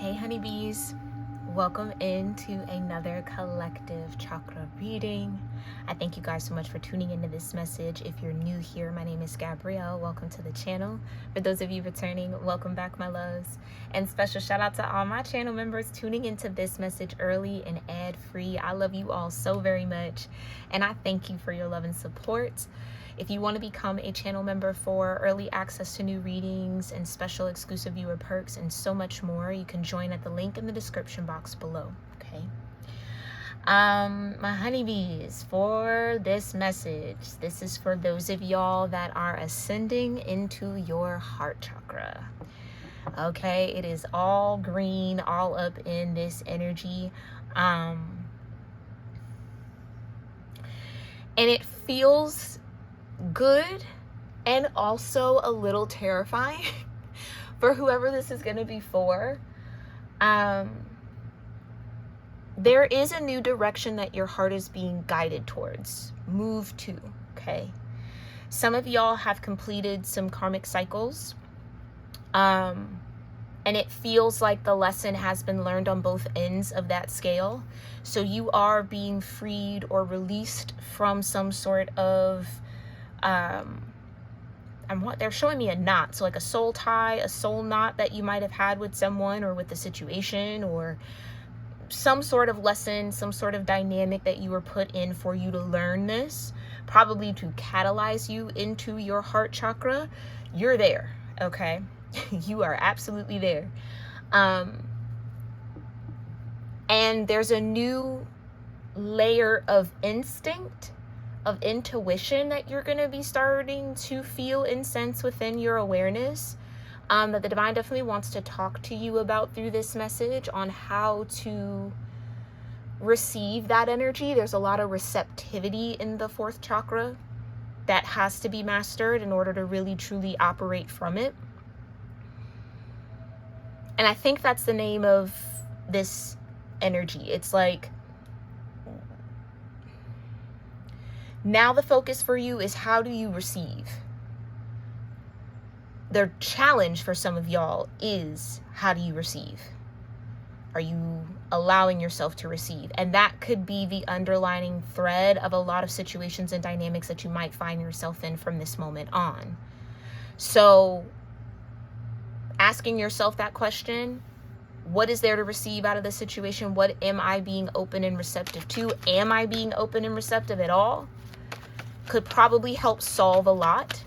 Hey honeybees, welcome into another collective chakra reading. I thank you guys so much for tuning into this message. If you're new here, my name is Gabrielle. Welcome to the channel. For those of you returning, welcome back, my loves. And special shout out to all my channel members tuning into this message early and ad-free. I love you all so very much, and I thank you for your love and support. If you want to become a channel member for early access to new readings and special exclusive viewer perks and so much more, you can join at the link in the description box below. Okay. My honeybees, for this message, this is for those of y'all that are ascending into your heart chakra. Okay, it is all green, all up in this energy. And it feels good and also a little terrifying for whoever this is going to be for. There is a new direction that your heart is being guided towards, move to. Okay, some of y'all have completed some karmic cycles, and it feels like the lesson has been learned on both ends of that scale. So you are being freed or released from some sort of they're showing me a knot, so like a soul tie, a soul knot that you might have had with someone or with the situation, or some sort of lesson, some sort of dynamic that you were put in for you to learn this, probably to catalyze you into your heart chakra. You're there, okay? You are absolutely there. And there's a new layer of instinct, of intuition that you're going to be starting to feel and sense within your awareness, that the divine definitely wants to talk to you about through this message on how to receive that energy. There's a lot of receptivity in the fourth chakra that has to be mastered in order to really truly operate from it. And I think that's the name of this energy. It's like, now the focus for you is, how do you receive? The challenge for some of y'all is, how do you receive? Are you allowing yourself to receive? And that could be the underlining thread of a lot of situations and dynamics that you might find yourself in from this moment on. So asking yourself that question, what is there to receive out of the situation? What am I being open and receptive to? Am I being open and receptive at all? Could probably help solve a lot.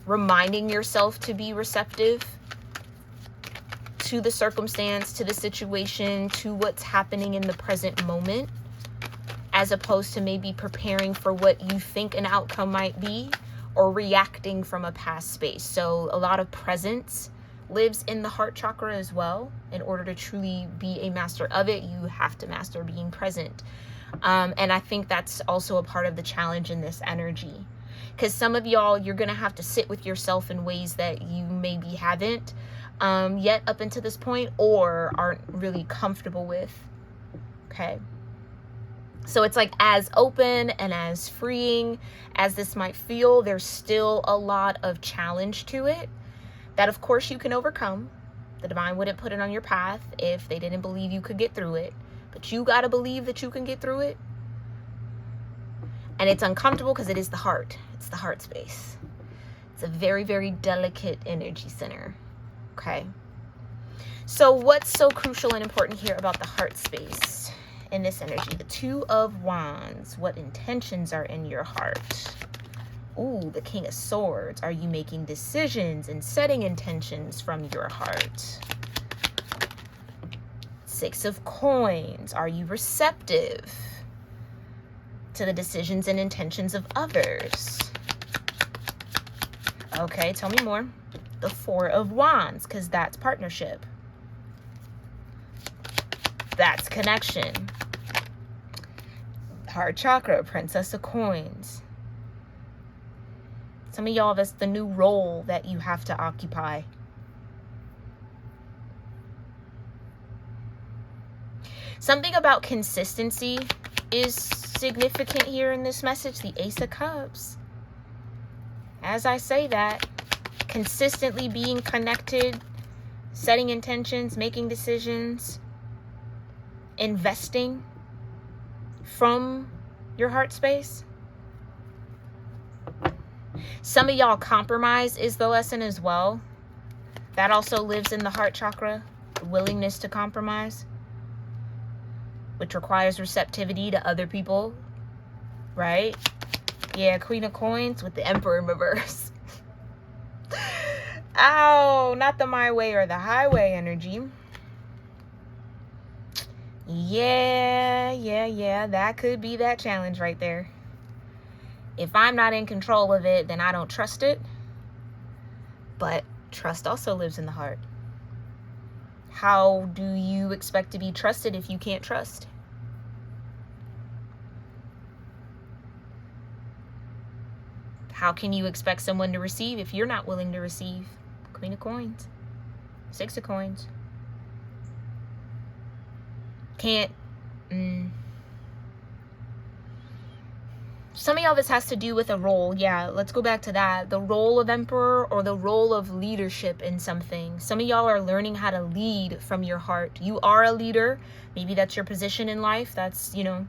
Reminding yourself to be receptive to the circumstance, to the situation, to what's happening in the present moment, as opposed to maybe preparing for what you think an outcome might be or reacting from a past space. So a lot of presence lives in the heart chakra as well. In order to truly be a master of it, you have to master being present. And I think that's also a part of the challenge in this energy, because some of y'all, you're going to have to sit with yourself in ways that you maybe haven't yet up until this point, or aren't really comfortable with. Okay. So it's like, as open and as freeing as this might feel, there's still a lot of challenge to it that of course you can overcome. The divine wouldn't put it on your path if they didn't believe you could get through it. But you got to believe that you can get through it. And it's uncomfortable because it is the heart. It's the heart space. It's a very, very delicate energy center. Okay. So what's so crucial and important here about the heart space in this energy? The Two of Wands. What intentions are in your heart? Ooh, the King of Swords. Are you making decisions and setting intentions from your heart? Six of Coins. Are you receptive to the decisions and intentions of others? Okay, tell me more. The Four of Wands, because that's partnership. That's connection. Heart chakra, Princess of Coins. Some of y'all, that's the new role that you have to occupy. Something about consistency is significant here in this message. The Ace of Cups. As I say that, consistently being connected, setting intentions, making decisions, investing from your heart space. Some of y'all, compromise is the lesson as well. That also lives in the heart chakra, the willingness to compromise, which requires receptivity to other people, right? Yeah, Queen of Coins with the Emperor in reverse. Ow, not the my way or the highway energy. Yeah, that could be that challenge right there. If I'm not in control of it, then I don't trust it. But trust also lives in the heart. How do you expect to be trusted if you can't trust? How can you expect someone to receive if you're not willing to receive? Queen of Coins. Six of Coins. Can't. Some of y'all, this has to do with a role. Yeah, let's go back to that. The role of Emperor or the role of leadership in something. Some of y'all are learning how to lead from your heart. You are a leader. Maybe that's your position in life. That's, you know,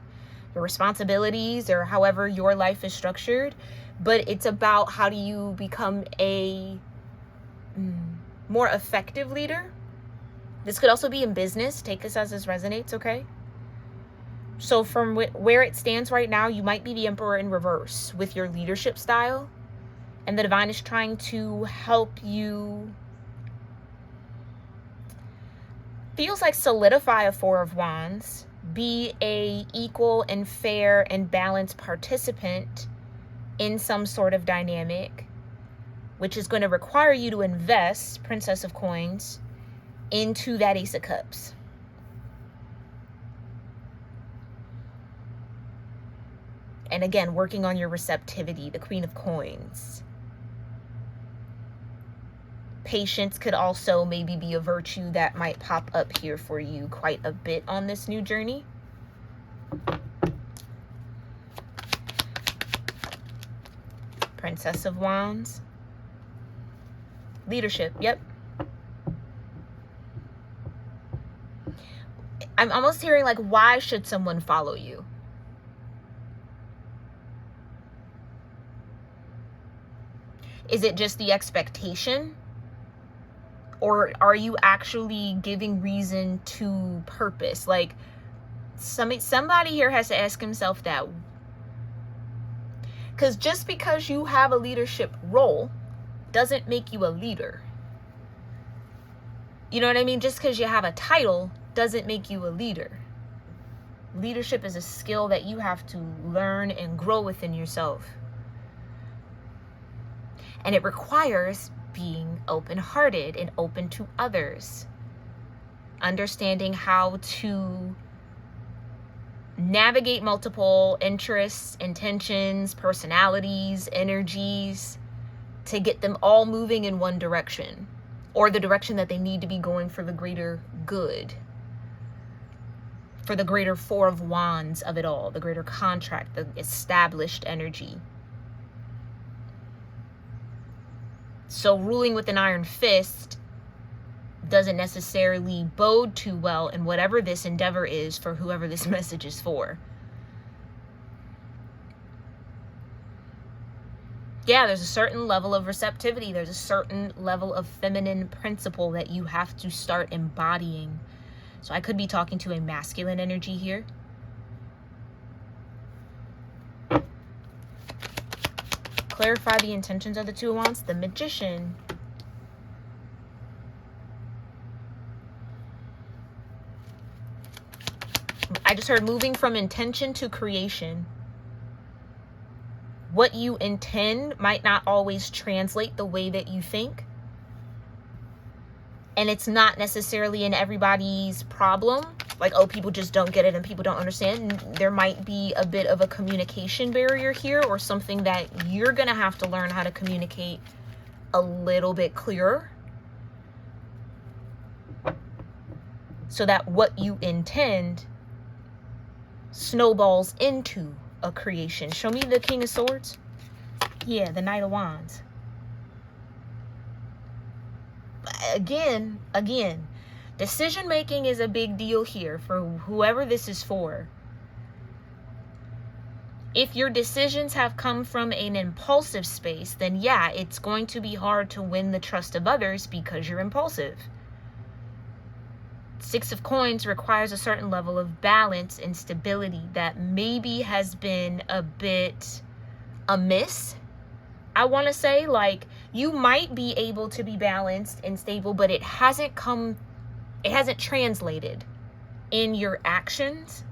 your responsibilities or however your life is structured. But it's about how do you become a more effective leader. This could also be in business. Take this as this resonates, okay? So from where it stands right now, you might be the Emperor in reverse with your leadership style. And the divine is trying to help you, feels like, solidify a Four of Wands. Be a equal and fair and balanced participant in some sort of dynamic, which is going to require you to invest, Princess of Coins, into that Ace of Cups. And again, working on your receptivity, the Queen of Coins. Patience could also maybe be a virtue that might pop up here for you quite a bit on this new journey. Princess of Wands. Leadership, yep. I'm almost hearing like, why should someone follow you? Is it just the expectation? Or are you actually giving reason to purpose? Like, somebody here has to ask himself that. Because just because you have a leadership role doesn't make you a leader. You know what I mean? Just because you have a title doesn't make you a leader. Leadership is a skill that you have to learn and grow within yourself. And it requires being open-hearted and open to others. Understanding how to navigate multiple interests, intentions, personalities, energies, to get them all moving in one direction, or the direction that they need to be going for the greater good, for the greater Four of Wands of it all, the greater contract, the established energy. So ruling with an iron fist doesn't necessarily bode too well in whatever this endeavor is for whoever this message is for. Yeah, there's a certain level of receptivity. There's a certain level of feminine principle that you have to start embodying. So I could be talking to a masculine energy here. Clarify the intentions of the Two of Wands. The Magician. I just heard moving from intention to creation. What you intend might not always translate the way that you think. And it's not necessarily in everybody's problem. Like, oh, people just don't get it and people don't understand. There might be a bit of a communication barrier here, or something that you're going to have to learn how to communicate a little bit clearer, so that what you intend snowballs into a creation. Show me the King of Swords. Yeah, the Knight of Wands. again, decision making is a big deal here for whoever this is for. If your decisions have come from an impulsive space, then yeah, it's going to be hard to win the trust of others because you're impulsive. Six of Coins requires a certain level of balance and stability that maybe has been a bit amiss. I want to say, like, you might be able to be balanced and stable, but it hasn't translated in your actions.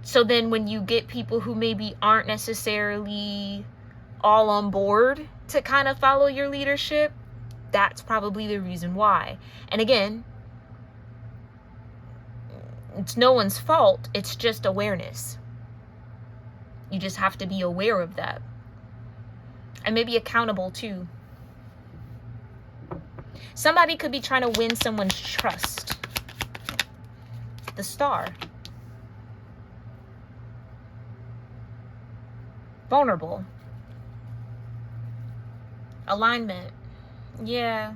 So then when you get people who maybe aren't necessarily all on board to kind of follow your leadership, that's probably the reason why. And again, it's no one's fault. It's just awareness. You just have to be aware of that. And maybe accountable too. Somebody could be trying to win someone's trust. The Star. Vulnerable. Alignment. Yeah.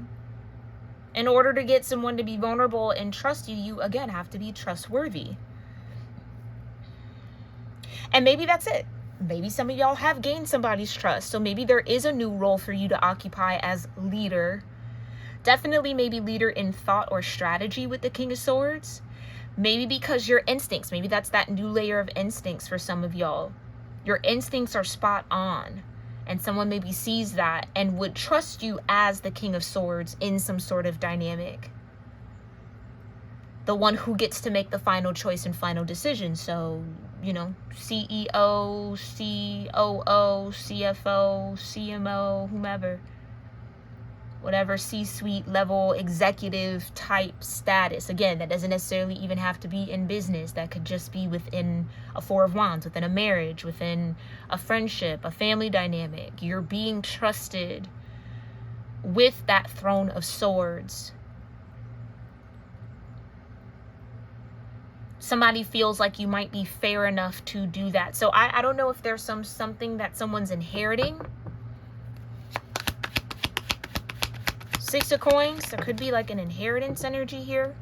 In order to get someone to be vulnerable and trust you, you again have to be trustworthy. And maybe that's it. Maybe some of y'all have gained somebody's trust. So maybe there is a new role for you to occupy as leader. Definitely maybe leader in thought or strategy with the King of Swords. Maybe because your instincts, maybe that's that new layer of instincts for some of y'all. Your instincts are spot on. And someone maybe sees that and would trust you as the King of Swords in some sort of dynamic. The one who gets to make the final choice and final decision. So, you know, CEO, COO, CFO, CMO, whomever. Whatever C-suite level executive type status. Again, that doesn't necessarily even have to be in business. That could just be within a Four of Wands, within a marriage, within a friendship, a family dynamic. You're being trusted with that Throne of Swords. Somebody feels like you might be fair enough to do that. So I don't know if there's something that someone's inheriting. Six of Coins, there could be like an inheritance energy here.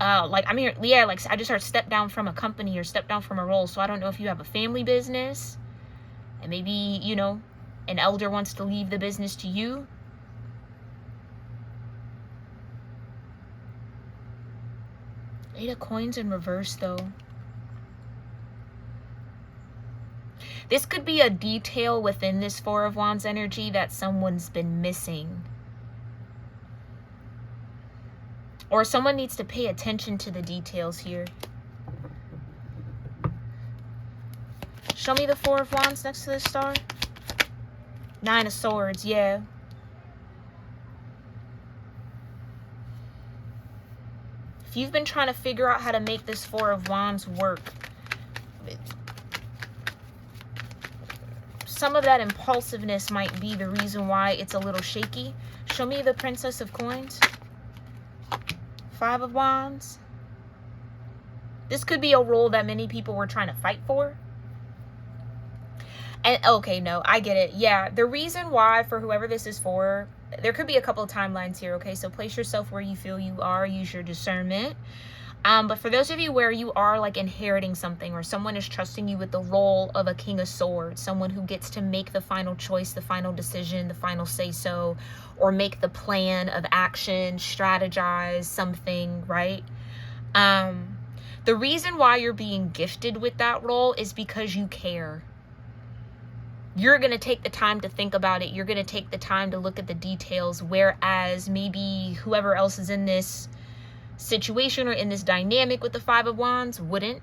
Like, I mean, yeah, like I just heard step down from a company or step down from a role. So I don't know if you have a family business and maybe, you know, an elder wants to leave the business to you. Eight of Coins in reverse though. This could be a detail within this Four of Wands energy that someone's been missing. Or someone needs to pay attention to the details here. Show me the Four of Wands next to the Star. Nine of Swords, yeah. If you've been trying to figure out how to make this Four of Wands work, some of that impulsiveness might be the reason why it's a little shaky. Show me the Princess of Coins. Five of Wands. This could be a role that many people were trying to fight for. And okay, no, I get it. Yeah, the reason why for whoever this is for, there could be a couple of timelines here, okay? So place yourself where you feel you are, use your discernment. But for those of you where you are like inheriting something or someone is trusting you with the role of a King of Swords, someone who gets to make the final choice, the final decision, the final say-so, or make the plan of action, strategize something, right? The reason why you're being gifted with that role is because you care. You're going to take the time to think about it. You're going to take the time to look at the details, whereas maybe whoever else is in this situation or in this dynamic with the Five of Wands wouldn't.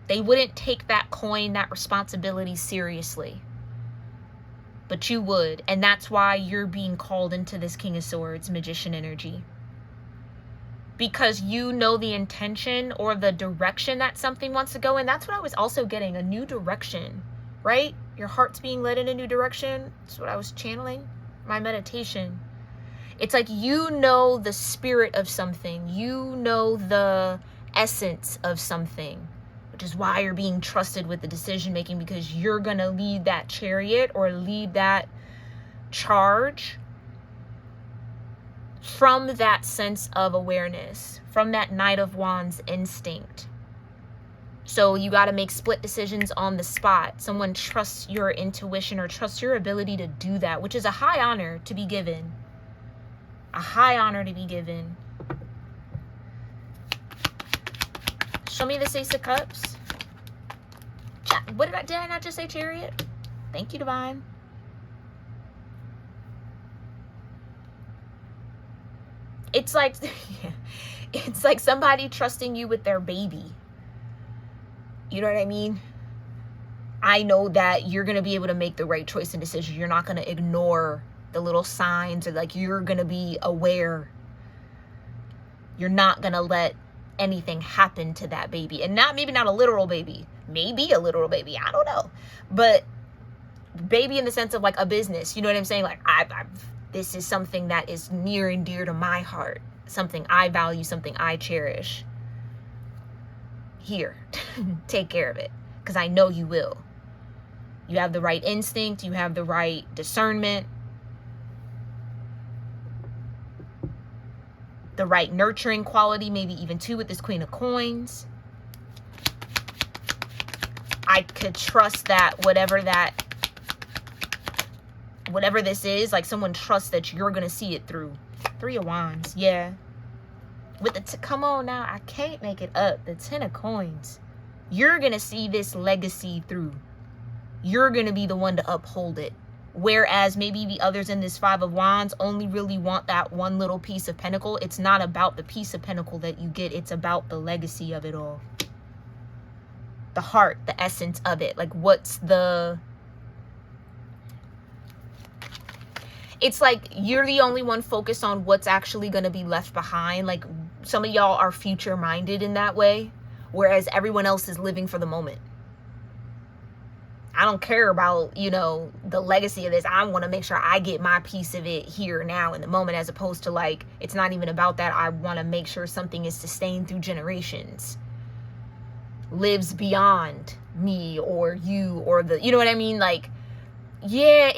They wouldn't take that coin, that responsibility seriously. But you would. And that's why you're being called into this King of Swords, Magician energy. Because you know the intention or the direction that something wants to go in. That's what I was also getting, a new direction, right? Your heart's being led in a new direction. That's what I was channeling, my meditation. It's like you know the spirit of something. You know the essence of something, which is why you're being trusted with the decision making, because you're going to lead that chariot or lead that charge from that sense of awareness, from that Knight of Wands instinct. So you got to make split decisions on the spot. Someone trusts your intuition or trusts your ability to do that, which is a high honor to be given. A high honor to be given. Show me this Ace of Cups. What did I not just say Chariot? Thank you, Divine. It's like, it's like somebody trusting you with their baby. You know what I mean? I know that you're going to be able to make the right choice and decision. You're not going to ignore the little signs, or like you're going to be aware. You're not going to let anything happen to that baby. And maybe not a literal baby. Maybe a literal baby. I don't know. But baby in the sense of like a business. You know what I'm saying? Like this is something that is near and dear to my heart. Something I value, something I cherish. Here, take care of it, because I know you will. You have the right instinct, you have the right discernment, the right nurturing quality, maybe even too with this Queen of Coins. I could trust that whatever this is, like someone trusts that you're gonna see it through. 3 of Wands, yeah. With the come on now, I can't make it up. The 10 of Coins. You're going to see this legacy through. You're going to be the one to uphold it. Whereas maybe the others in this 5 of Wands only really want that one little piece of pentacle. It's not about the piece of pentacle that you get. It's about the legacy of it all. The heart, the essence of it. Like what's the... It's like you're the only one focused on what's actually going to be left behind. Like some of y'all are future minded in that way, whereas everyone else is living for the moment. I don't care about, you know, the legacy of this. I want to make sure I get my piece of it here now in the moment, as opposed to like, it's not even about that. I want to make sure something is sustained through generations, lives beyond me or you or the, you know what I mean? Like, yeah,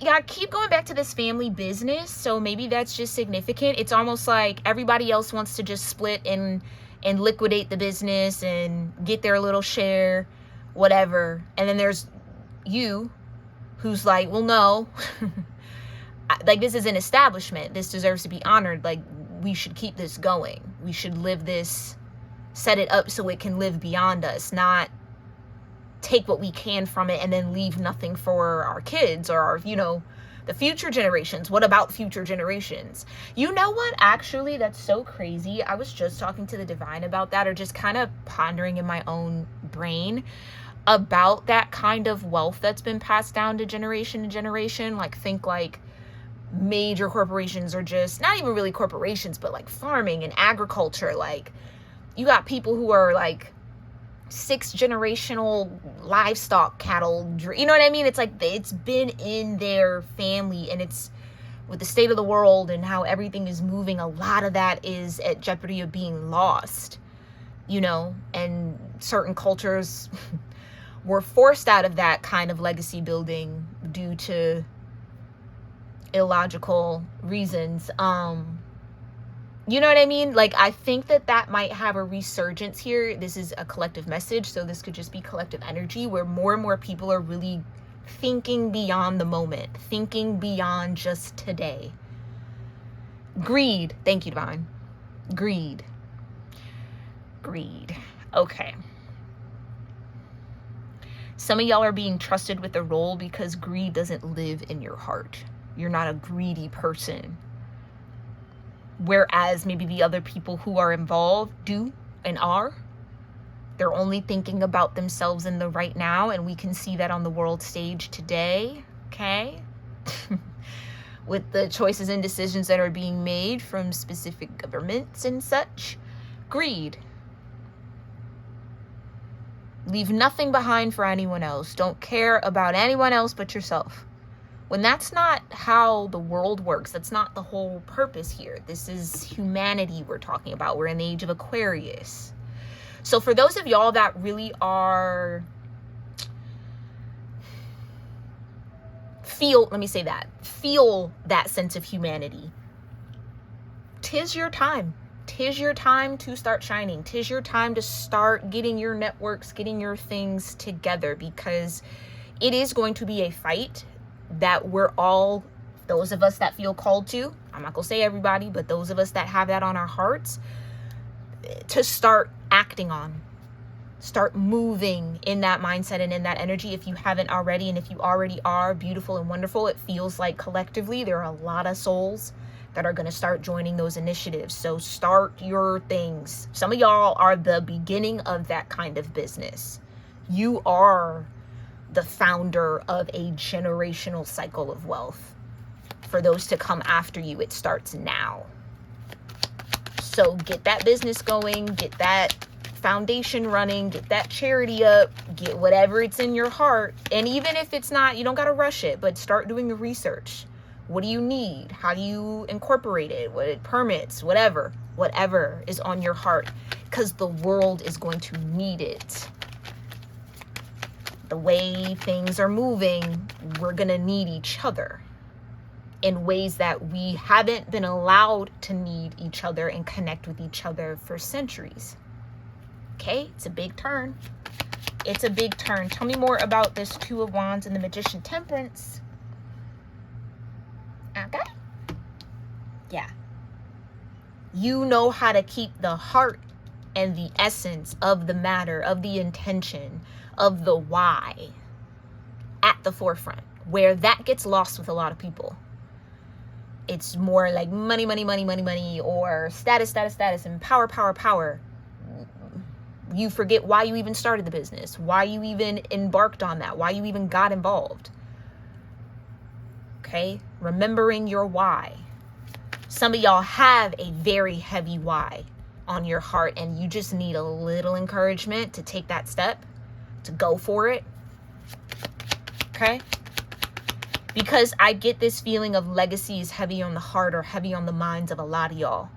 I keep going back to this family business, so maybe that's just significant. It's almost like everybody else wants to just split and liquidate the business and get their little share, whatever. And then there's you, who's like, well, no, like this is an establishment. This deserves to be honored. Like we should keep this going. We should live this, set it up so it can live beyond us, not take what we can from it and then leave nothing for our kids or our, you know, the future generations. What about future generations? You know what? Actually, that's so crazy. I was just talking to the divine about that, or just kind of pondering in my own brain about that kind of wealth that's been passed down to generation. Like think like major corporations, or just not even really corporations, but like farming and agriculture. Like you got people who are like 6 generational livestock cattle, you know what I mean? It's like it's been in their family, and it's with the state of the world and how everything is moving, a lot of that is at jeopardy of being lost, you know. And certain cultures were forced out of that kind of legacy building due to illogical reasons. You know what I mean? Like, I think that might have a resurgence here. This is a collective message, so this could just be collective energy, where more and more people are really thinking beyond the moment, thinking beyond just today. Greed. Thank you, Divine. Greed. Okay. Some of y'all are being trusted with a role because greed doesn't live in your heart. You're not a greedy person. Whereas maybe the other people who are involved do and are. They're only thinking about themselves in the right now, and we can see that on the world stage today, okay? With the choices and decisions that are being made from specific governments and such. Greed. Leave nothing behind for anyone else. Don't care about anyone else but yourself. When that's not how the world works, that's not the whole purpose here. This is humanity we're talking about. We're in the age of Aquarius. So for those of y'all that really are let me say that, feel that sense of humanity. 'Tis your time. 'Tis your time to start shining. 'Tis your time to start getting your networks, getting your things together, because it is going to be a fight that we're all, those of us that feel called to, I'm not gonna say everybody, but those of us that have that on our hearts, to start acting on. Start moving in that mindset and in that energy if you haven't already. And if you already are beautiful and wonderful, it feels like collectively there are a lot of souls that are going to start joining those initiatives. So start your things. Some of y'all are the beginning of that kind of business. You are the founder of a generational cycle of wealth. For those to come after you, it starts now. So get that business going, get that foundation running, get that charity up, get whatever it's in your heart. And even if it's not, you don't got to rush it, but start doing the research. What do you need? How do you incorporate it? What permits, whatever is on your heart, because the world is going to need it. The way things are moving, we're going to need each other in ways that we haven't been allowed to need each other and connect with each other for centuries. Okay, it's a big turn. It's a big turn. Tell me more about this Two of Wands and the Magician Temperance. Okay. Yeah. You know how to keep the heart and the essence of the matter, of the intention, of the why at the forefront, where that gets lost with a lot of people. It's more like money, money, money, money, money, or status, status, status, and power, power, power. You forget why you even started the business, why you even embarked on that, why you even got involved. Okay? Remembering your why. Some of y'all have a very heavy why on your heart, and you just need a little encouragement to take that step, to go for it. Okay? Because I get this feeling of legacy is heavy on the heart or heavy on the minds of a lot of y'all.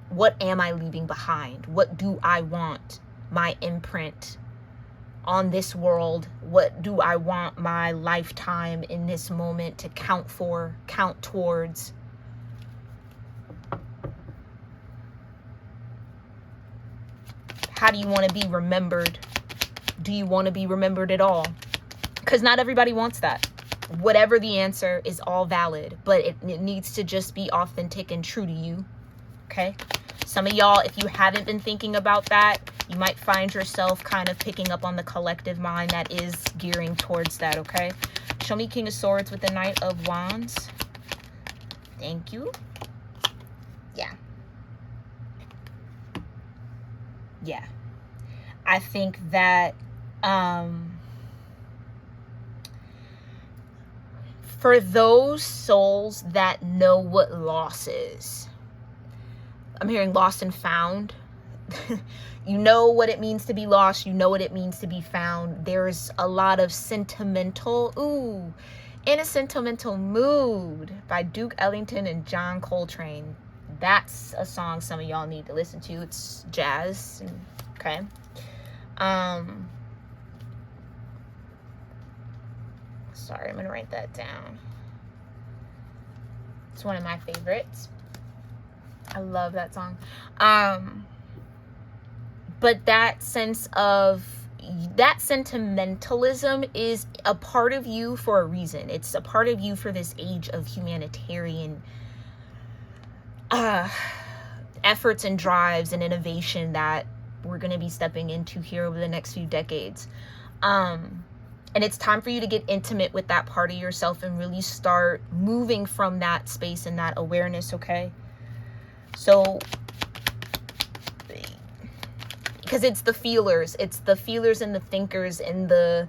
What am I leaving behind? What do I want my imprint on this world? What do I want my lifetime in this moment to count for, count towards? How do you want to be remembered? Do you want to be remembered at all? Because not everybody wants that. Whatever the answer is all valid, but it needs to just be authentic and true to you. Okay? Some of y'all, if you haven't been thinking about that, you might find yourself kind of picking up on the collective mind that is gearing towards that, okay? Show me King of Swords with the Knight of Wands. Thank you. Yeah. Yeah. I think that for those souls that know what loss is, I'm hearing lost and found. You know what it means to be lost. You know what it means to be found. There's a lot of sentimental, In a Sentimental Mood by Duke Ellington and John Coltrane. That's a song some of y'all need to listen to. It's jazz. Okay. Sorry, I'm gonna write that down. It's one of my favorites. I love that song. But that sense of, that sentimentalism is a part of you for a reason. It's a part of you for this age of humanitarian efforts and drives and innovation that we're going to be stepping into here over the next few decades. And it's time for you to get intimate with that part of yourself and really start moving from that space and that awareness, okay? So, because it's the feelers and the thinkers and the,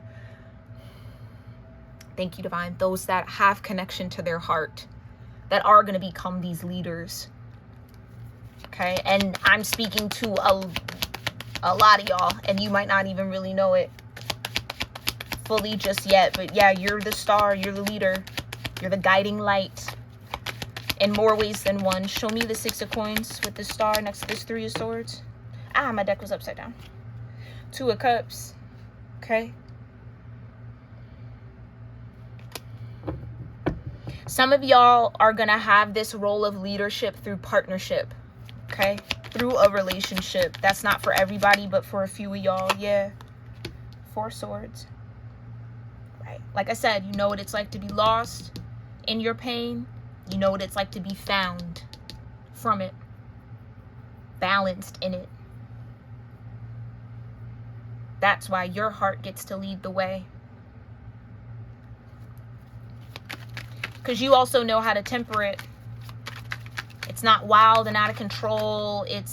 thank you, Divine, those that have connection to their heart that are going to become these leaders, okay? And I'm speaking to a lot of y'all, and you might not even really know it fully just yet, but yeah, you're the star, you're the leader, you're the guiding light in more ways than one. Show me the Six of Coins with the star next to this Three of Swords. My deck was upside down. Two of Cups. Okay. Some of y'all are going to have this role of leadership through partnership, okay? Through a relationship. That's not for everybody, but for a few of y'all, yeah. 4 swords. Right. Like I said, you know what it's like to be lost in your pain. You know what it's like to be found from it. Balanced in it. That's why your heart gets to lead the way. Because you also know how to temper it. It's not wild and out of control. It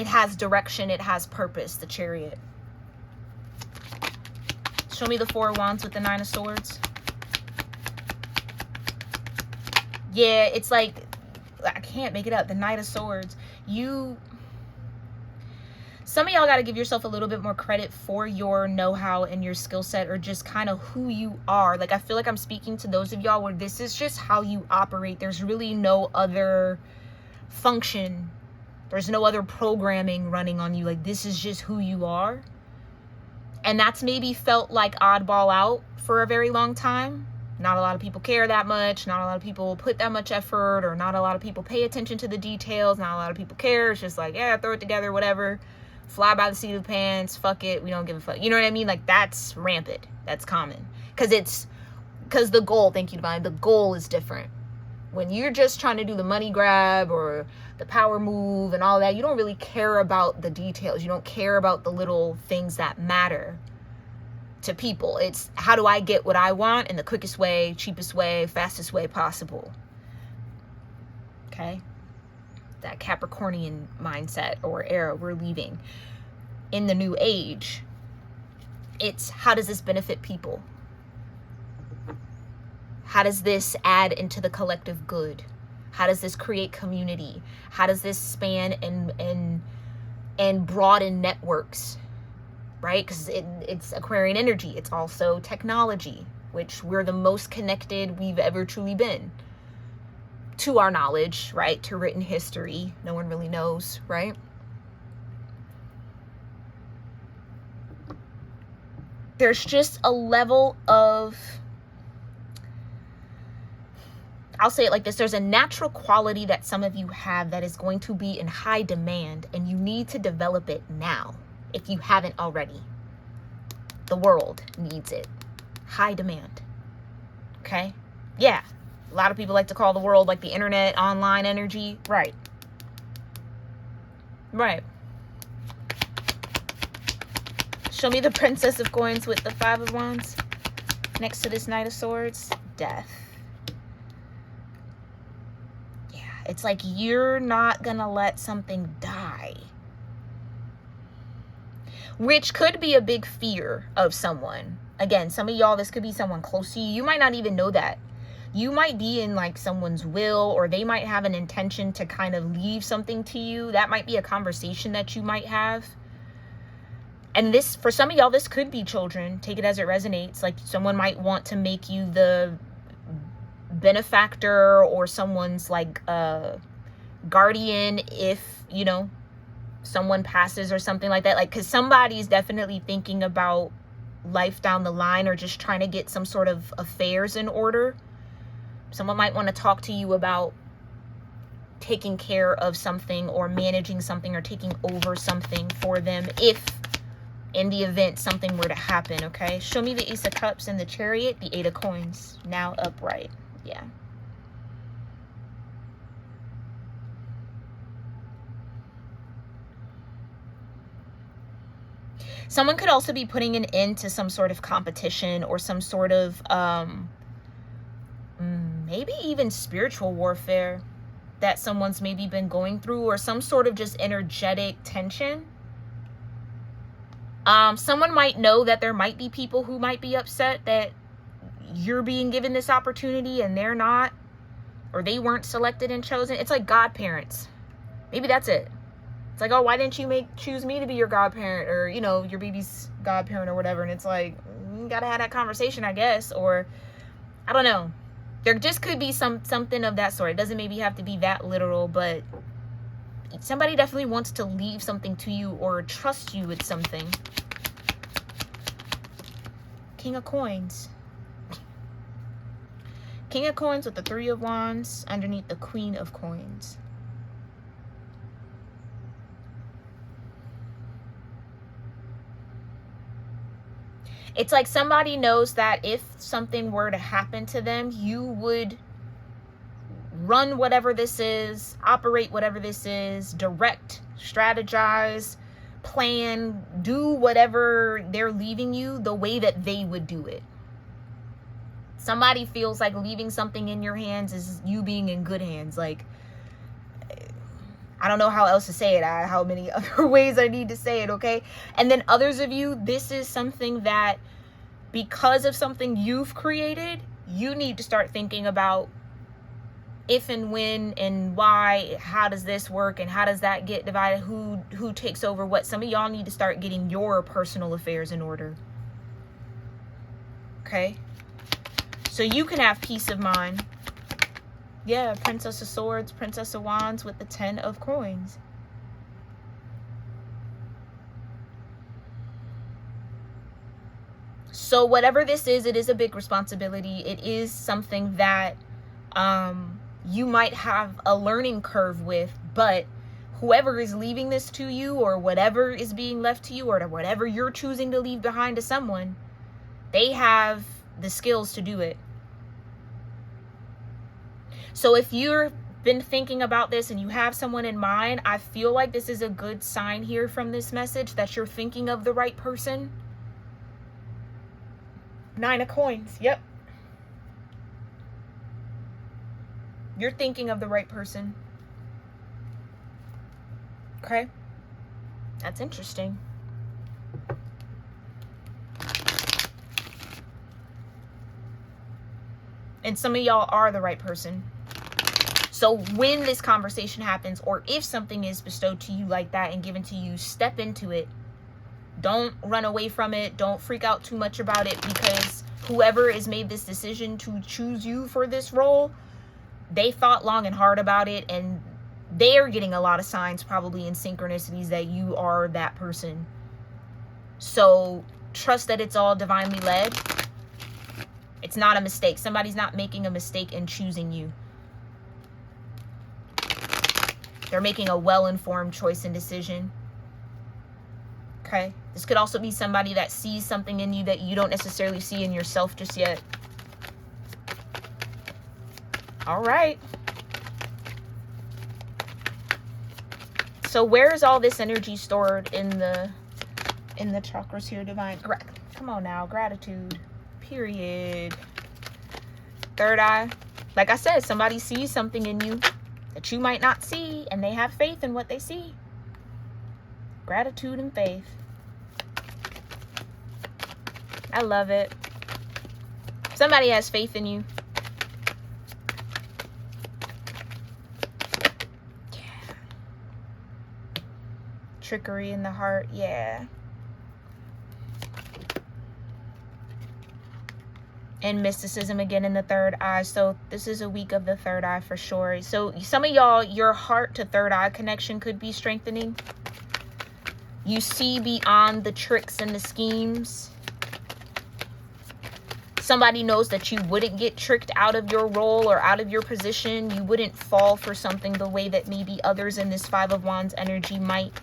has direction. It has purpose. The Chariot. Show me the 4 of Wands with the 9 of Swords. Yeah, it's like, I can't make it up. The Knight of Swords. Some of y'all got to give yourself a little bit more credit for your know-how and your skill set, or just kind of who you are. Like, I feel like I'm speaking to those of y'all where this is just how you operate. There's really no other function. There's no other programming running on you. Like, this is just who you are. And that's maybe felt like oddball out for a very long time. Not a lot of people care that much. Not a lot of people put that much effort, or not a lot of people pay attention to the details. Not a lot of people care. It's just like, yeah, throw it together, whatever. Fly by the seat of the pants. Fuck it. We don't give a fuck. You know what I mean? Like, that's rampant. That's common. Because the goal, thank you, Divine, the goal is different. When you're just trying to do the money grab or the power move and all that, you don't really care about the details. You don't care about the little things that matter to people. It's, how do I get what I want in the quickest way, cheapest way, fastest way possible? Okay? That Capricornian mindset or era we're leaving in the new age. It's, how does this benefit people? How does this add into the collective good? How does this create community? How does this span and broaden networks? Right? Because it's Aquarian energy. It's also technology, which we're the most connected we've ever truly been. To our knowledge, right? To written history. No one really knows, right? There's just a level of, I'll say it like this. There's a natural quality that some of you have that is going to be in high demand, and you need to develop it now if you haven't already. The world needs it. High demand. Okay? Yeah. A lot of people like to call the world like the internet, online energy. Right. Right. Show me the Princess of Coins with the 5 of Wands. Next to this Knight of Swords. Death. Yeah. It's like you're not gonna let something die. Which could be a big fear of someone. Again, some of y'all, this could be someone close to you. You might not even know that. You might be in like someone's will, or they might have an intention to kind of leave something to you. That might be a conversation that you might have. And this, for some of y'all, this could be children. Take it as it resonates. Like, someone might want to make you the benefactor or someone's like guardian if, you know, someone passes or something like that. Like, because somebody's definitely thinking about life down the line, or just trying to get some sort of affairs in order. Someone might want to talk to you about taking care of something, or managing something, or taking over something for them if, in the event, something were to happen, okay? Show me the Ace of Cups and the Chariot, the 8 of Coins, now upright. Yeah. Someone could also be putting an end to some sort of competition, or some sort of, maybe even spiritual warfare that someone's maybe been going through, or some sort of just energetic tension. Someone might know that there might be people who might be upset that you're being given this opportunity and they're not, or they weren't selected and chosen. It's like godparents. Maybe that's it. It's like, oh, why didn't you choose me to be your godparent, or, you know, your baby's godparent or whatever. And it's like, you gotta have that conversation, I guess. Or, I don't know. There just could be something of that sort. It doesn't maybe have to be that literal, but somebody definitely wants to leave something to you, or trust you with something. King of Coins. King of Coins with the Three of Wands underneath the Queen of Coins. It's like somebody knows that if something were to happen to them, you would run whatever this is, operate whatever this is, direct, strategize, plan, do whatever they're leaving you the way that they would do it. Somebody feels like leaving something in your hands is you being in good hands. Like, I don't know how else to say it, how many other ways I need to say it, okay? And then others of you, this is something that because of something you've created, you need to start thinking about if and when and why, how does this work and how does that get divided, who takes over what. Some of y'all need to start getting your personal affairs in order. Okay? So you can have peace of mind. Yeah, Princess of Swords, Princess of Wands with the 10 of Coins. So whatever this is, it is a big responsibility. It is something that you might have a learning curve with, but whoever is leaving this to you, or whatever is being left to you, or whatever you're choosing to leave behind to someone, they have the skills to do it. So if you've been thinking about this and you have someone in mind, I feel like this is a good sign here from this message that you're thinking of the right person. 9 of Coins. Yep. You're thinking of the right person. Okay. That's interesting. And some of y'all are the right person. So when this conversation happens, or if something is bestowed to you like that and given to you, step into it. Don't run away from it. Don't freak out too much about it, because whoever has made this decision to choose you for this role, they thought long and hard about it, and they're getting a lot of signs probably in synchronicities that you are that person. So trust that it's all divinely led. It's not a mistake. Somebody's not making a mistake in choosing you. They're making a well-informed choice and decision. Okay? This could also be somebody that sees something in you that you don't necessarily see in yourself just yet. All right. So where is all this energy stored in the chakras here, divine? Come on now, gratitude. Period. Third eye. Like I said, somebody sees something in you that you might not see, and they have faith in what they see. Gratitude and faith. I love it. Somebody has faith in you. Yeah. Trickery in the heart. Yeah. And mysticism again in the third eye. So this is a week of the third eye for sure. So some of y'all, your heart to third eye connection could be strengthening. You see beyond the tricks and the schemes. Somebody knows that you wouldn't get tricked out of your role or out of your position. You wouldn't fall for something the way that maybe others in this 5 of Wands energy might.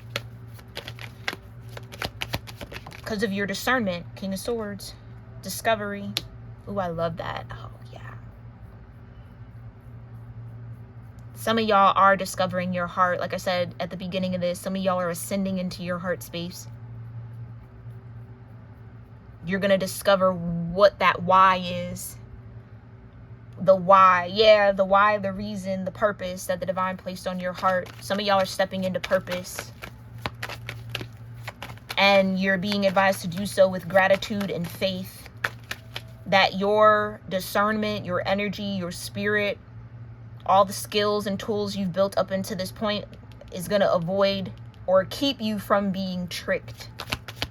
Because of your discernment. King of Swords. Discovery. Ooh, I love that. Oh, yeah. Some of y'all are discovering your heart. Like I said at the beginning of this, some of y'all are ascending into your heart space. You're going to discover what that why is. The why. Yeah, the why, the reason, the purpose that the divine placed on your heart. Some of y'all are stepping into purpose. And you're being advised to do so with gratitude and faith. That your discernment, your energy, your spirit, all the skills and tools you've built up into this point is going to avoid or keep you from being tricked.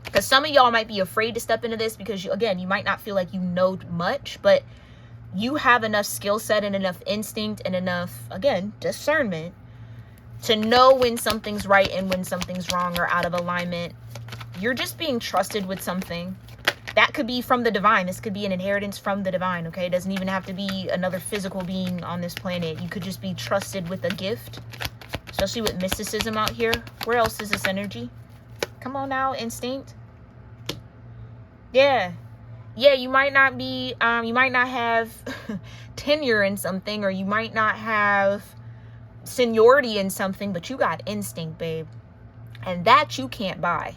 Because some of y'all might be afraid to step into this because, again, you might not feel like you know much, but you have enough skill set and enough instinct and enough, again, discernment to know when something's right and when something's wrong or out of alignment. You're just being trusted with something That could be from the divine. This could be an inheritance from the divine, okay? It doesn't even have to be another physical being on this planet. You could just be trusted with a gift, especially with mysticism out here. Where else is this energy? Come on now, instinct. Yeah. Yeah, you might not be, you might not have tenure in something, or you might not have seniority in something, but you got instinct, babe. And that you can't buy.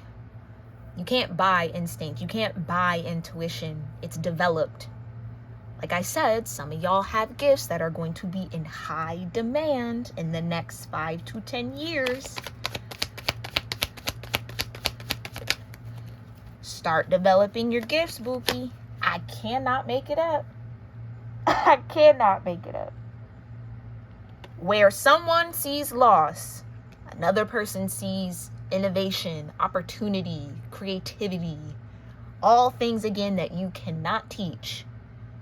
You can't buy instinct. You can't buy intuition. It's developed. Like I said, some of y'all have gifts that are going to be in high demand in the next 5 to 10 years. Start developing your gifts, Boopy. I cannot make it up. I cannot make it up. Where someone sees loss, another person sees innovation, opportunity, creativity, all things again that you cannot teach.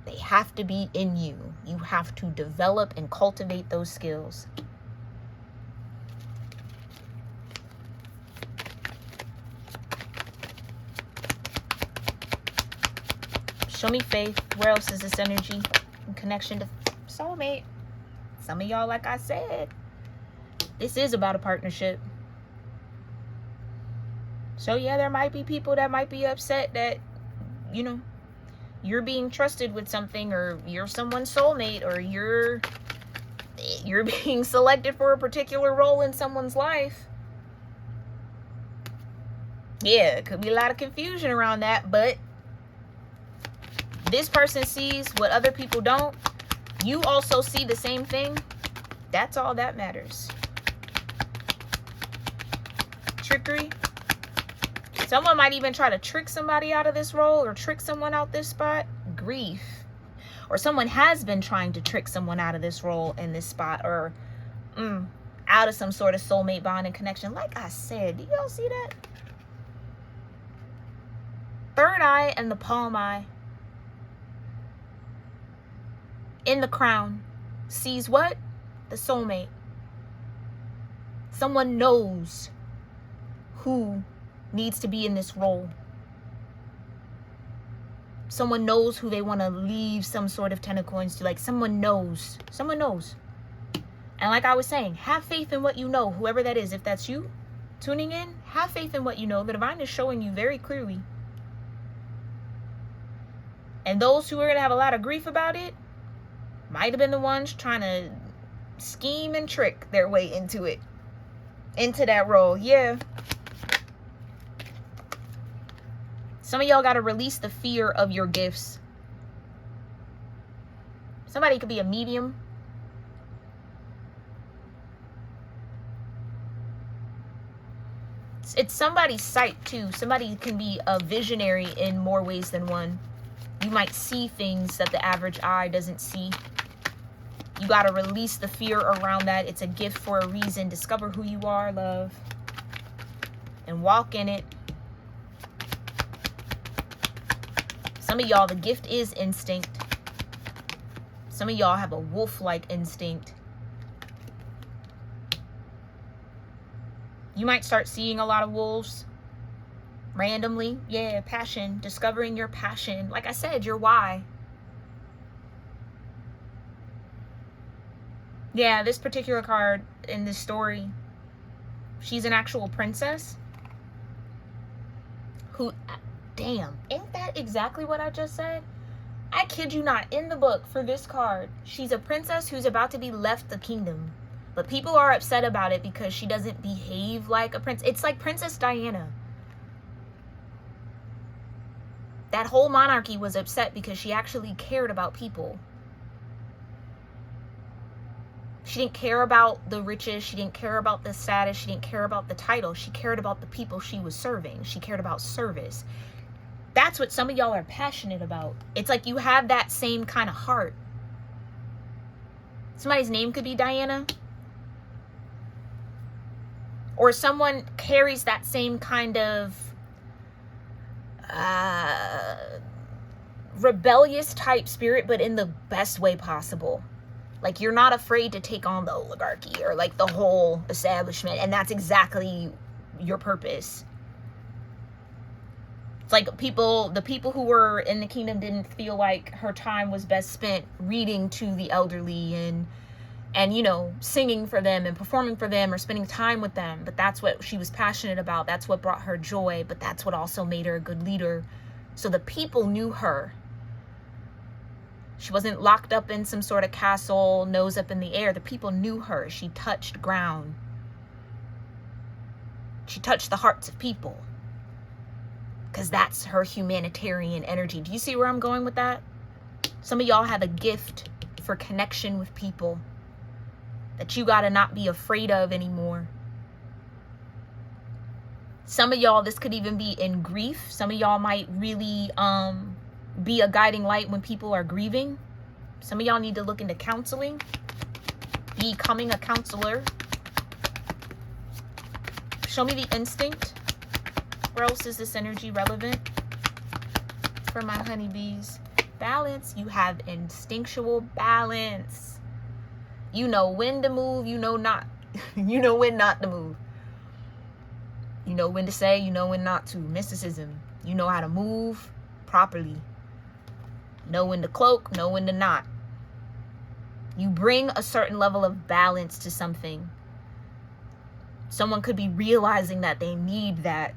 They have to be in you. You have to develop and cultivate those skills. Show me faith. Where else is this energy in connection to soulmate? Some of y'all, like I said, this is about a partnership. So yeah, there might be people that might be upset that, you know, you're being trusted with something, or you're someone's soulmate, or you're being selected for a particular role in someone's life. Yeah, it could be a lot of confusion around that, but this person sees what other people don't. You also see the same thing. That's all that matters. Trickery. Someone might even try to trick somebody out of this role, or trick someone out this spot. Grief. Or someone has been trying to trick someone out of this role in this spot, or out of some sort of soulmate bond and connection. Like I said, do y'all see that? Third eye and the palm eye. In the crown. Sees what? The soulmate. Someone knows who needs to be in this role. Someone knows who they want to leave some sort of tentacle into. Like, someone knows. Someone knows. And like I was saying, have faith in what you know. Whoever that is, if that's you tuning in, have faith in what you know. The divine is showing you very clearly. And those who are going to have a lot of grief about it might have been the ones trying to scheme and trick their way into it. Into that role. Yeah. Some of y'all got to release the fear of your gifts. Somebody could be a medium. It's somebody's sight too. Somebody can be a visionary in more ways than one. You might see things that the average eye doesn't see. You got to release the fear around that. It's a gift for a reason. Discover who you are, love. And walk in it. Some of y'all, the gift is instinct. Some of y'all have a wolf-like instinct. You might start seeing a lot of wolves randomly. Yeah, passion. Discovering your passion. Like I said, your why. Yeah, this particular card in this story, she's an actual princess who... Damn, ain't that exactly what I just said? I kid you not, in the book for this card, she's a princess who's about to be left the kingdom. But people are upset about it because she doesn't behave like a prince. It's like Princess Diana. That whole monarchy was upset because she actually cared about people. She didn't care about the riches. She didn't care about the status. She didn't care about the title. She cared about the people she was serving. She cared about service. That's what some of y'all are passionate about. It's like you have that same kind of heart. Somebody's name could be Diana. Or someone carries that same kind of rebellious type spirit, but in the best way possible. Like, you're not afraid to take on the oligarchy or like the whole establishment. And that's exactly your purpose. It's like the people who were in the kingdom didn't feel like her time was best spent reading to the elderly and you know, singing for them and performing for them or spending time with them. But that's what she was passionate about. That's what brought her joy. But that's what also made her a good leader. So the people knew her. She wasn't locked up in some sort of castle, nose up in the air. The people knew her. She touched ground. She touched the hearts of people. Because that's her humanitarian energy. Do you see where I'm going with that? Some of y'all have a gift for connection with people that you got to not be afraid of anymore. Some of y'all, this could even be in grief. Some of y'all might really be a guiding light when people are grieving. Some of y'all need to look into counseling, becoming a counselor. Show me the instinct. Where else is this energy relevant for my honeybees? Balance. You have instinctual balance. You know when to move, you know when not to move. You know when to say, you know when not to. Mysticism. You know how to move properly. Know when to cloak, know when to not. You bring a certain level of balance to something. Someone could be realizing that they need that.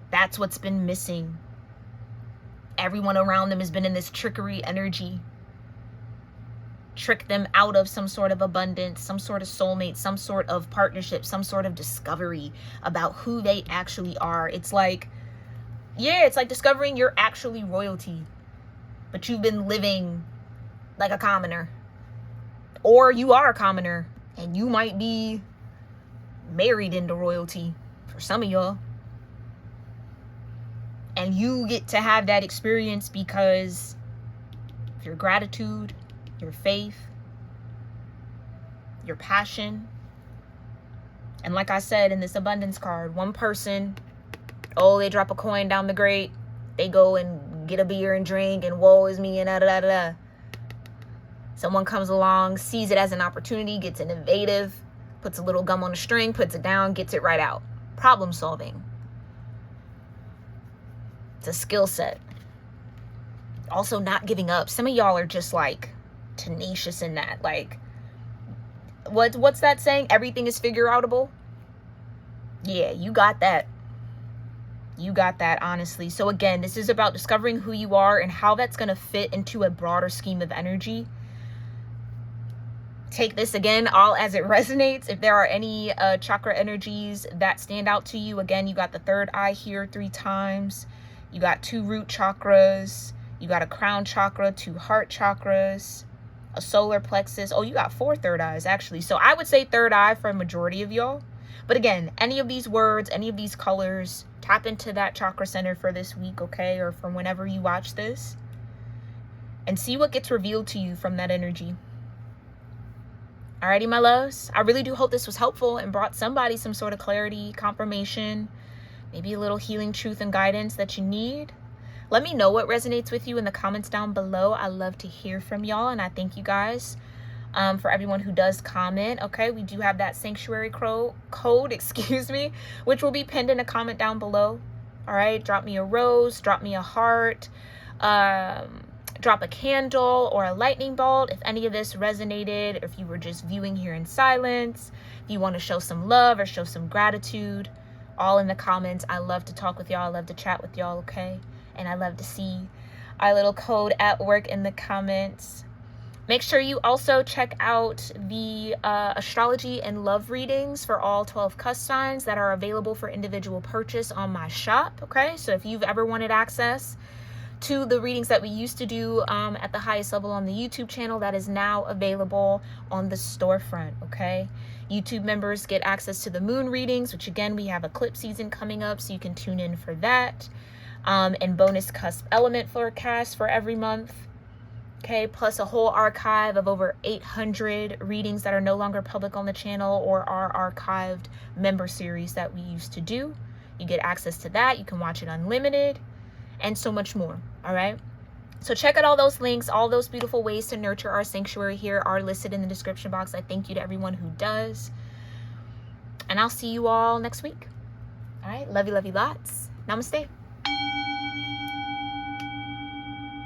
That's what's been missing. Everyone around them has been in this trickery energy. Trick them out of some sort of abundance, some sort of soulmate, some sort of partnership, some sort of discovery about who they actually are. It's like, yeah, it's like discovering you're actually royalty, but you've been living like a commoner. Or you are a commoner and you might be married into royalty for some of y'all. And you get to have that experience because of your gratitude, your faith, your passion. And like I said in this abundance card, one person, oh, they drop a coin down the grate, they go and get a beer and drink and woe is me and da da da da. Someone comes along, sees it as an opportunity, gets innovative, puts a little gum on a string, puts it down, gets it right out. Problem solving. It's a skill set. Also not giving up. Some of y'all are just like tenacious in that. Like, what's that saying? Everything is figure outable. Yeah, you got that. You got that, honestly. So again, this is about discovering who you are and how that's going to fit into a broader scheme of energy. Take this again all as it resonates. If there are any chakra energies that stand out to you, again, you got the third eye here 3 times. You got 2 root chakras. You got a crown chakra, 2 heart chakras, a solar plexus. Oh, you got 4 third eyes, actually. So I would say third eye for a majority of y'all. But again, any of these words, any of these colors, tap into that chakra center for this week, okay? Or from whenever you watch this. And see what gets revealed to you from that energy. Alrighty, my loves. I really do hope this was helpful and brought somebody some sort of clarity, confirmation, maybe a little healing truth and guidance that you need. Let me know what resonates with you in the comments down below. I love to hear from y'all, and I thank you guys for everyone who does comment. Okay, we do have that sanctuary code, excuse me, which will be pinned in a comment down below. All right, drop me a rose, drop me a heart, drop a candle or a lightning bolt if any of this resonated, if you were just viewing here in silence, if you want to show some love or show some gratitude, all in the comments. I love to talk with y'all. I love to chat with y'all, okay? And I love to see our little code at work in the comments. Make sure you also check out the astrology and love readings for all 12 cusp signs that are available for individual purchase on my shop, okay? So if you've ever wanted access to the readings that we used to do at the highest level on the YouTube channel, that is now available on the storefront, okay? YouTube members get access to the moon readings, which again, we have eclipse season coming up, so you can tune in for that. And bonus cusp element forecast for every month. Okay, plus a whole archive of over 800 readings that are no longer public on the channel or our archived member series that we used to do. You get access to that. You can watch it unlimited and so much more. All right. So check out all those links. All those beautiful ways to nurture our sanctuary here are listed in the description box. I thank you to everyone who does. And I'll see you all next week. All right. Love you lots. Namaste.